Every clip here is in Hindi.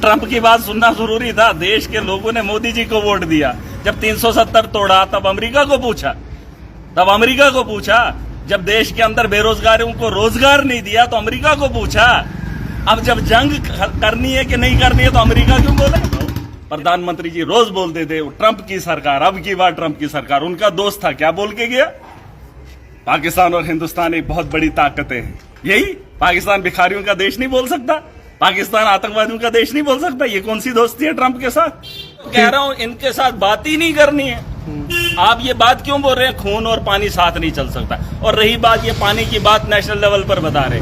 ट्रंप की बात सुनना जरूरी था। देश के लोगों ने मोदी जी को वोट दिया। जब 370 तोड़ा तब अमेरिका को पूछा। जब देश के अंदर बेरोजगारों को रोजगार नहीं दिया तो अमेरिका को पूछा। अब जब जंग करनी है कि नहीं करनी है तो अमेरिका क्यों बोले? प्रधानमंत्री जी रोज बोलते थे ट्रंप की सरकार, अब की बार ट्रंप की सरकार। उनका दोस्त था, क्या बोल के गया? पाकिस्तान और हिंदुस्तान एक बहुत बड़ी ताकतें हैं। यही पाकिस्तान भिखारियों का देश नहीं बोल सकता, पाकिस्तान आतंकवादियों का देश नहीं बोल सकता। ये कौन सी दोस्ती है ट्रंप के साथ? कह रहा हूं इनके साथ बात ही नहीं करनी है। आप ये बात क्यों बोल रहे हैं? खून और पानी साथ नहीं चल सकता। और रही बात ये पानी की बात, नेशनल लेवल पर बता रहे,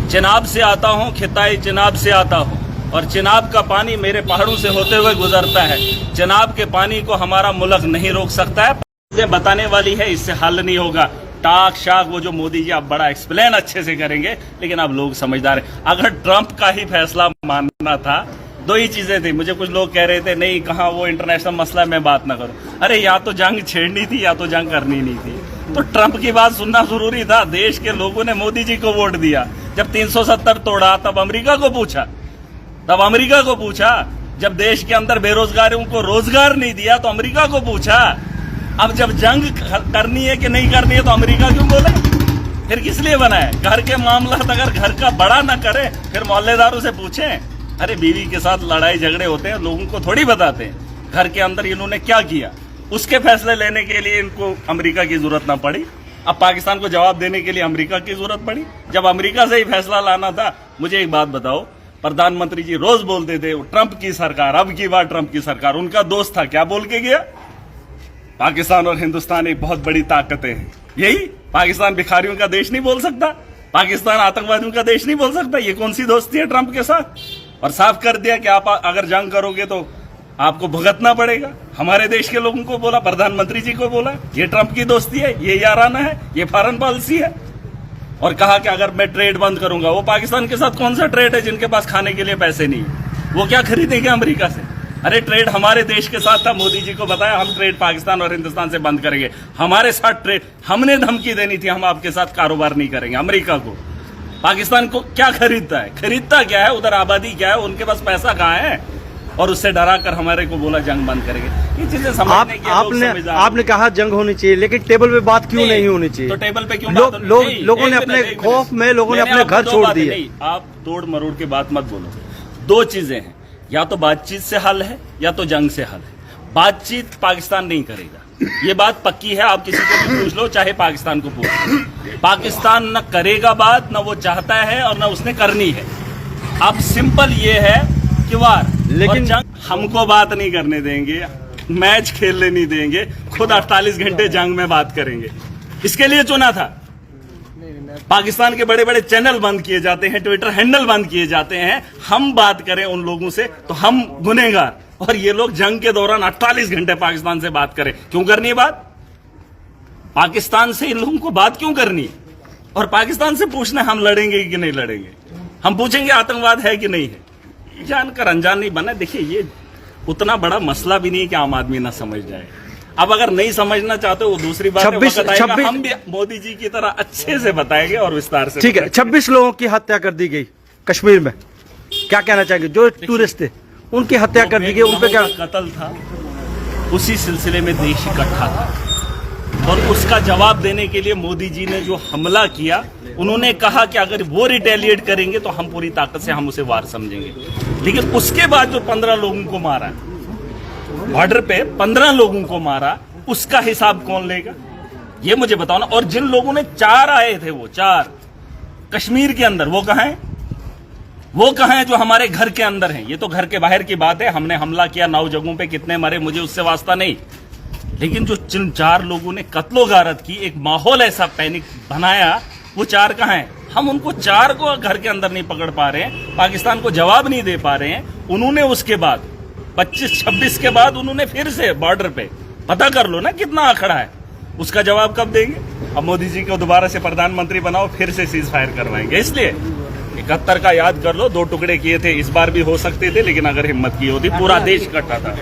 चिनाब से आता हूं, खिताई चिनाब से आता हूं और चिनाब का पानी मेरे पहाड़ों से होते हुए गुजरता है। चिनाब के पानी को हमारा मुल्क नहीं रोक सकता है। बताने वाली है, इससे हल नहीं होगा। टाक शाक वो जो मोदी जी आप बड़ा एक्सप्लेन अच्छे से करेंगे, लेकिन आप लोग समझदार हैं। अगर ट्रंप का ही फैसला मानना था, दो ही चीजें थी। मुझे कुछ लोग कह रहे थे नहीं कहा वो इंटरनेशनल मसला मैं बात ना करूं। अरे या तो जंग छेड़नी थी या तो जंग करनी नहीं थी। तो ट्रंप की बात सुनना जरूरी था। देश के लोगों ने मोदी जी को वोट दिया। जब 370 तोड़ा तब अमेरिका को पूछा। जब देश के अंदर बेरोजगारों को रोजगार नहीं दिया तो अमेरिका को पूछा। अब जब जंग करनी है कि नहीं करनी है तो अमेरिका क्यों बोले? फिर किस लिए बनाए? घर के मामला अगर घर का बड़ा ना करे फिर मोहल्लेदारों से पूछें। अरे बीवी के साथ लड़ाई झगड़े होते हैं, लोगों को थोड़ी बताते हैं घर के अंदर इन्होंने क्या किया। उसके फैसले लेने के लिए इनको अमेरिका की जरूरत ना पड़ी। अब पाकिस्तान को जवाब देने के लिए अमेरिका की जरूरत पड़ी। जब अमेरिका से ही फैसला लाना था। मुझे एक बात बताओ, प्रधानमंत्री जी रोज बोलते थे ट्रंप की सरकार, अब की बार ट्रंप की सरकार। उनका दोस्त था, क्या बोल के गया? पाकिस्तान और हिंदुस्तान एक बहुत बड़ी ताकतें हैं। यही पाकिस्तान भिखारियों का देश नहीं बोल सकता, पाकिस्तान आतंकवादियों का देश नहीं बोल सकता। ये कौन सी दोस्ती है ट्रंप के साथ? और साफ कर दिया कि आप अगर जंग करोगे तो आपको भुगतना पड़ेगा। हमारे देश के लोगों को बोला, प्रधानमंत्री जी को बोला। ये ट्रंप की दोस्ती है, ये याराना है, ये फॉरेन पॉलिसी है। और कहा कि अगर मैं ट्रेड बंद करूंगा, वो पाकिस्तान के साथ कौन सा ट्रेड है जिनके पास खाने के लिए पैसे नहीं है? वो क्या खरीदेंगे अमेरिका से? अरे ट्रेड हमारे देश के साथ था। मोदी जी को बताया हम ट्रेड पाकिस्तान और हिंदुस्तान से बंद करेंगे। हमारे साथ ट्रेड, हमने धमकी देनी थी हम आपके साथ कारोबार नहीं करेंगे। अमेरिका को, पाकिस्तान को क्या खरीदता है? खरीदता क्या है? उधर आबादी क्या है? उनके पास पैसा कहाँ है? और उससे डरा कर हमारे को बोला जंग बंद करेंगे। ये चीजें समझने की आपने कहा जंग होनी चाहिए, लेकिन टेबल पे बात क्यों नहीं होनी चाहिए? तो टेबल पे क्यों लोगों ने अपने खौफ में लोगों ने अपने घर छोड़ दिए। आप तोड़ मरोड़ के बात मत बोलो। दो चीजें हैं, या तो बातचीत से हल है या तो जंग से हल है। बातचीत पाकिस्तान नहीं करेगा, ये बात पक्की है। आप किसी को भी पूछ लो, चाहे पाकिस्तान को पूछ लो, पाकिस्तान न करेगा बात, न वो चाहता है और न उसने करनी है। अब सिंपल ये है कि वार, लेकिन जंग हमको बात नहीं करने देंगे, मैच खेलने नहीं देंगे, खुद 48 घंटे जंग में बात करेंगे। इसके लिए चुना था। पाकिस्तान के बड़े बड़े चैनल बंद किए जाते हैं, ट्विटर हैंडल बंद किए जाते हैं। हम बात करें उन लोगों से तो हम गुनहगार, और ये लोग जंग के दौरान 48 घंटे पाकिस्तान से बात करें। क्यों करनी है बात? पाकिस्तान से इन लोगों को बात क्यों करनी है? और पाकिस्तान से पूछना हम लड़ेंगे कि नहीं लड़ेंगे, हम पूछेंगे आतंकवाद है कि नहीं है। जानकर अनजान नहीं बना। देखिए ये उतना बड़ा मसला भी नहीं है कि आम आदमी ना समझ जाए। अब अगर नहीं समझना चाहते वो दूसरी बात है, हम भी मोदी जी की तरह अच्छे से बताएंगे और विस्तार से। ठीक है। 26 लोगों की हत्या कर दी गई कश्मीर में, क्या कहना चाहेंगे? जो टूरिस्ट थे उनकी हत्या कर दी गई, उन पे क्या कत्ल था? उसी सिलसिले में देश इकट्ठा था और उसका जवाब देने के लिए मोदी जी ने जो हमला किया, उन्होंने कहा कि अगर वो रिटेलिएट करेंगे तो हम पूरी ताकत से हम उसे वार समझेंगे। लेकिन उसके बाद जो 15 लोगों को मारा बॉर्डर पे, 15 लोगों को मारा, उसका हिसाब कौन लेगा? ये मुझे बताओ ना। और जिन लोगों ने 4 आए थे, वो 4 कश्मीर के अंदर, वो कहां है? वो कहां है जो हमारे घर के अंदर हैं? ये तो घर के बाहर की बात है। हमने हमला किया 9 जगहों पे, कितने मरे मुझे उससे वास्ता नहीं। लेकिन जो जिन 4 लोगों ने कत्लो गारत की, एक माहौल ऐसा पैनिक बनाया, वो 4 कहां है? हम उनको 4 को घर के अंदर नहीं पकड़ पा रहे हैं, पाकिस्तान को जवाब नहीं दे पा रहे हैं। उन्होंने उसके बाद 25-26 के बाद उन्होंने फिर से बॉर्डर पे, पता कर लो ना कितना आंकड़ा है, उसका जवाब कब देंगे? अब मोदी जी को दोबारा से प्रधानमंत्री बनाओ, फिर से सीज फायर करवाएंगे। इसलिए 71 का याद कर लो, 2 टुकड़े किए थे, इस बार भी हो सकते थे, लेकिन अगर हिम्मत की होती पूरा देश इकट्ठा था।